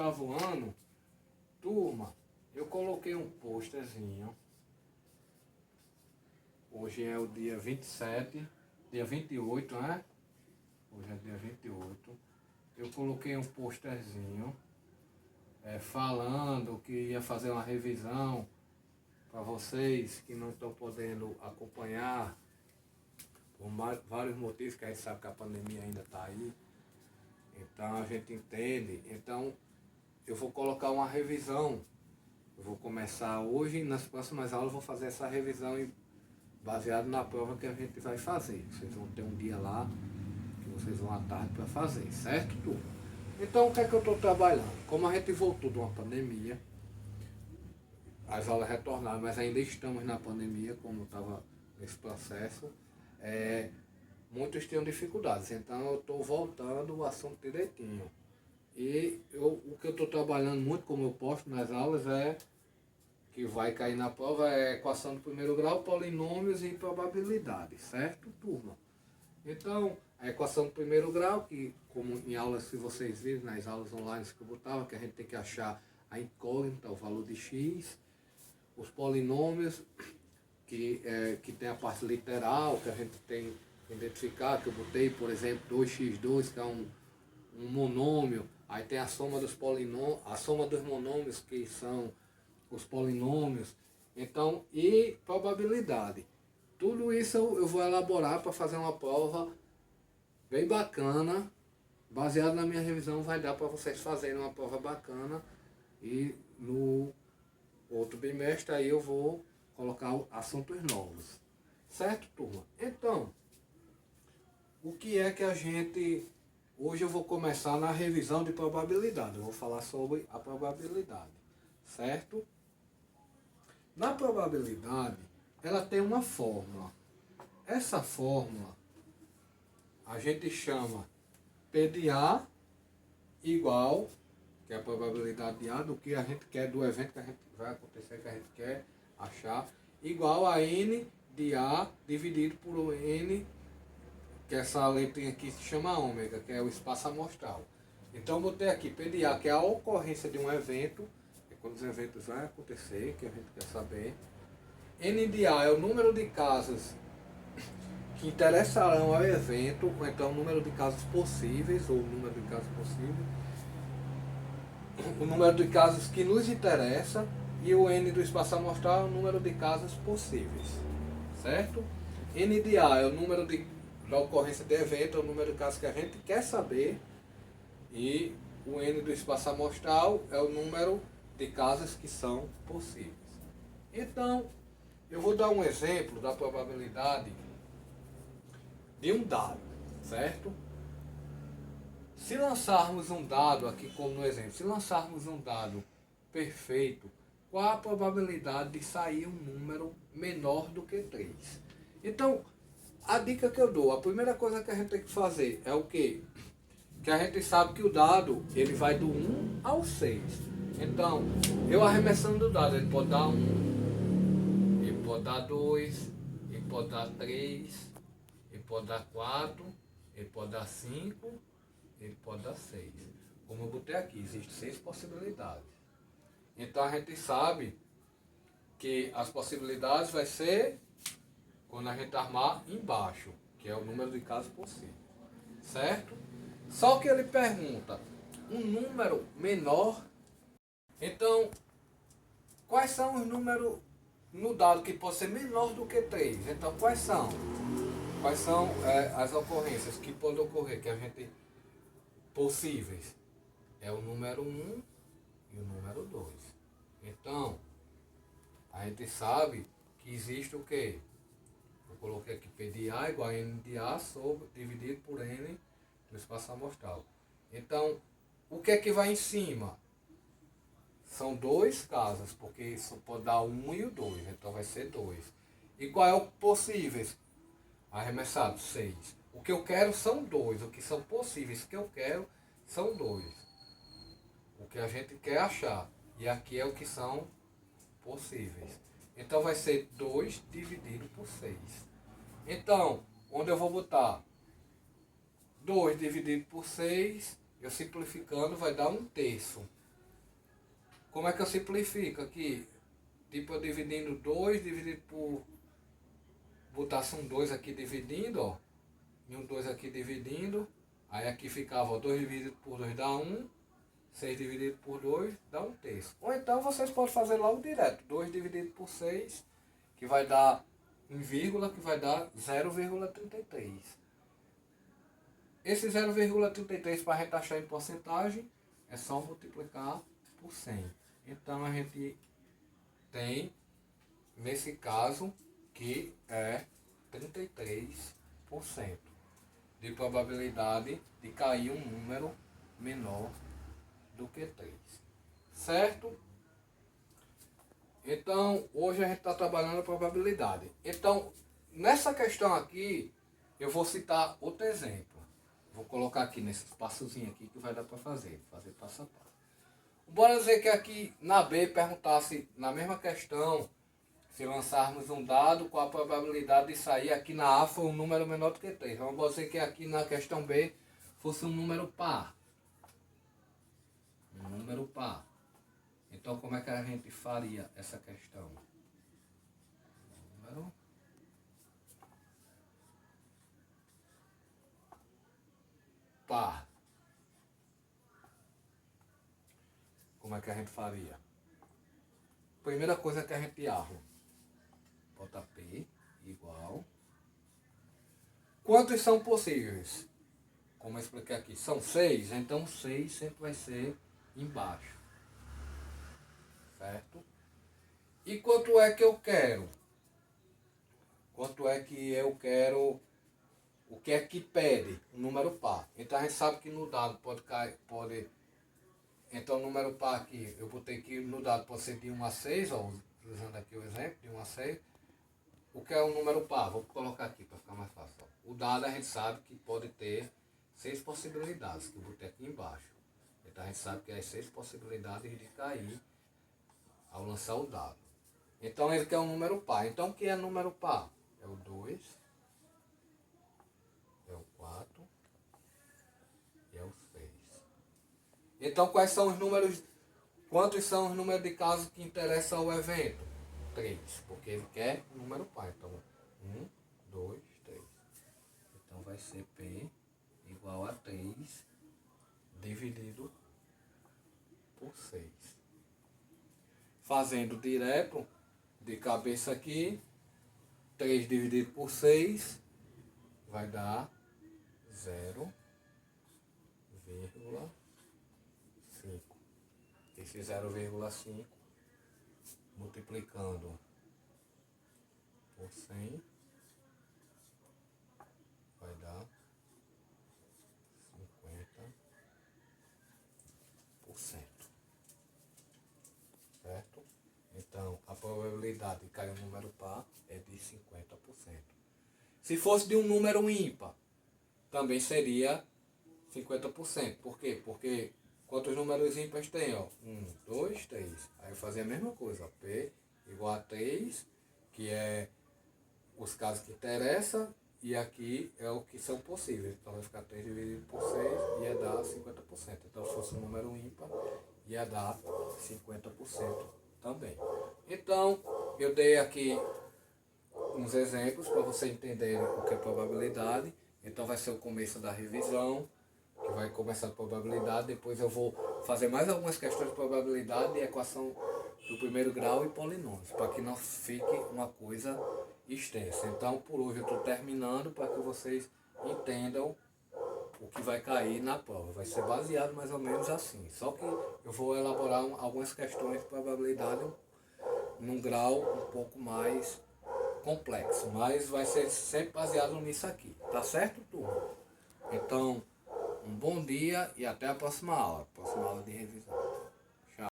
oitavo ano, turma, eu coloquei um posterzinho. Hoje é o dia 27, dia 28, né? Hoje é dia 28. Eu coloquei um posterzinho falando que ia fazer uma revisão para vocês que não estão podendo acompanhar por vários motivos, que a gente sabe que a pandemia ainda está aí. Então a gente entende. Então eu vou colocar uma revisão. Eu vou começar hoje e nas próximas aulas eu vou fazer essa revisão baseado na prova que a gente vai fazer. Vocês vão ter um dia lá que vocês vão à tarde para fazer, certo, turma? Então o que é que eu estou trabalhando? Como a gente voltou de uma pandemia, as aulas retornaram, mas ainda estamos na pandemia, como estava nesse processo, muitos tinham dificuldades, então eu estou voltando o assunto direitinho. E o que eu estou trabalhando muito, como eu posto nas aulas, que vai cair na prova, é equação do primeiro grau, polinômios e probabilidades, certo, turma? Então, a equação do primeiro grau, que como em aulas que vocês viram, nas aulas online que eu botava, que a gente tem que achar a incógnita, o valor de x, os polinômios, que tem a parte literal, que a gente tem que identificar, que eu botei, por exemplo, 2x2, que é um monômio, aí tem a soma dos polinômios, a soma dos monômios, que são os polinômios, então, e probabilidade. Tudo isso eu vou elaborar para fazer uma prova bem bacana, baseado na minha revisão, vai dar para vocês fazerem uma prova bacana, e no outro bimestre aí eu vou colocar assuntos novos. Certo, turma? Então, o que é que a gente... Hoje eu vou começar na revisão de probabilidade. Eu vou falar sobre a probabilidade. Certo? Na probabilidade, ela tem uma fórmula. Essa fórmula a gente chama P de A igual, que é a probabilidade de A, do que a gente quer, do evento que a gente vai acontecer, que a gente quer achar, igual a N de A dividido por N, que essa letrinha aqui se chama ômega, que é o espaço amostral. Então eu botei aqui P de A, que é a ocorrência de um evento, é quando os eventos vão acontecer, que a gente quer saber. N de A é o número de casos que interessarão ao evento, ou então o número de casos possíveis, ou o número de casos possíveis, o número de casos que nos interessa, e o N do espaço amostral é o número de casos possíveis, certo? N de A é o número da ocorrência de evento, é o número de casos que a gente quer saber, e o N do espaço amostral é o número de casos que são possíveis. Então, eu vou dar um exemplo da probabilidade de um dado, certo? Se lançarmos um dado aqui, como no exemplo, se lançarmos um dado perfeito, qual a probabilidade de sair um número menor do que 3? Então, a dica que eu dou, a primeira coisa que a gente tem que fazer é o quê? Que a gente sabe que o dado, ele vai do 1 ao 6. Então, eu arremessando o dado, ele pode dar 1, ele pode dar 2, ele pode dar 3, ele pode dar 4, ele pode dar 5, ele pode dar 6. Como eu botei aqui, existem 6 possibilidades. Então a gente sabe que as possibilidades vai ser quando a gente armar embaixo, que é o número de casos possíveis. Certo? Só que ele pergunta, um número menor. Então, quais são os números no dado que pode ser menor do que 3? Então, quais são? Quais são as ocorrências que podem ocorrer, que a gente... possíveis? É o número 1 e o número 2. Então, a gente sabe que existe o quê? Eu coloquei aqui P de A igual a N de A dividido por N no espaço amostral. Então, o que é que vai em cima? São 2 casos, porque isso pode dar 1 e o 2, então vai ser 2. E qual é o possíveis? Arremessado, 6. O que eu quero são 2, o que são possíveis que eu quero são 2. O que a gente quer achar. E aqui é o que são possíveis. Então vai ser 2 dividido por 6. Então, onde eu vou botar 2 dividido por 6, eu simplificando vai dar 1/3. Como é que eu simplifico aqui? Tipo, eu dividindo 2 dividido por... Botasse um 2 aqui dividindo, ó. E um 2 aqui dividindo. Aí aqui ficava 2 dividido por 2 dá 1. 6 dividido por 2 dá 1/3. Ou então vocês podem fazer logo direto. 2 dividido por 6, que vai dar 1 vírgula, que vai dar 0,33. Esse 0,33 para a gente achar em porcentagem, é só multiplicar por 100. Então a gente tem, nesse caso, que é 33% de probabilidade de cair um número menor do que 3. Certo? Então, hoje a gente está trabalhando a probabilidade. Então, nessa questão aqui, eu vou citar outro exemplo. Vou colocar aqui nesse espaçozinho aqui que vai dar para fazer passo a passo. Bora dizer que aqui na B perguntasse na mesma questão, se lançarmos um dado, qual a probabilidade de sair aqui na A for um número menor do que 3. Vamos dizer que aqui na questão B fosse um número par. Um número par. Então como é que a gente faria essa questão? Número par. Como é que a gente faria? Primeira coisa que a gente arma. Bota P igual. Quantos são possíveis? Como eu expliquei aqui, são 6, então 6 sempre vai ser embaixo. Certo? E quanto é que eu quero? Quanto é que eu quero? O que é que pede? O número par. Então a gente sabe que no dado pode cair, então o número par aqui, eu botei que no dado pode ser de 1 a 6, ó, usando aqui o exemplo, de 1 a 6. O que é um número par? Vou colocar aqui para ficar mais fácil. Ó. O dado a gente sabe que pode ter 6 possibilidades, que eu botei aqui embaixo. Então a gente sabe que é 6 possibilidades de cair ao lançar o dado. Então ele quer um número par. Então o que é número par? É o 2, é o 4 e é o 6. Então quais são os números? Quantos são os números de casos que interessam ao evento? 3, porque ele quer um número par. Então 1, 2, 3. Então vai ser P igual a 3 dividido por 6. Fazendo direto, de cabeça aqui, 3 dividido por 6 vai dar 0,5. Esse 0,5 multiplicando por 100 vai dar 50%. Certo? Então, a probabilidade de cair um número par é de 50%. Se fosse de um número ímpar, também seria 50%. Por quê? Porque quantos números ímpares tem? 1, 2, 3. Aí eu fazia a mesma coisa. Ó, P igual a 3, que é os casos que interessam, e aqui é o que são possíveis. Então vai ficar 3 dividido por 6, ia dar 50%. Então se fosse um número ímpar, ia dar 50% também. Então, eu dei aqui uns exemplos para vocês entenderem o que é probabilidade. Então vai ser o começo da revisão, que vai começar a probabilidade. Depois eu vou fazer mais algumas questões de probabilidade e equação do primeiro grau e polinômios, para que não fique uma coisa extensa. Então por hoje eu estou terminando para que vocês entendam o que vai cair na prova. Vai ser baseado mais ou menos assim. Só que eu vou elaborar algumas questões de probabilidade num grau um pouco mais complexo. Mas vai ser sempre baseado nisso aqui. Tá certo, turma? Então, um bom dia e até a próxima aula de revisão.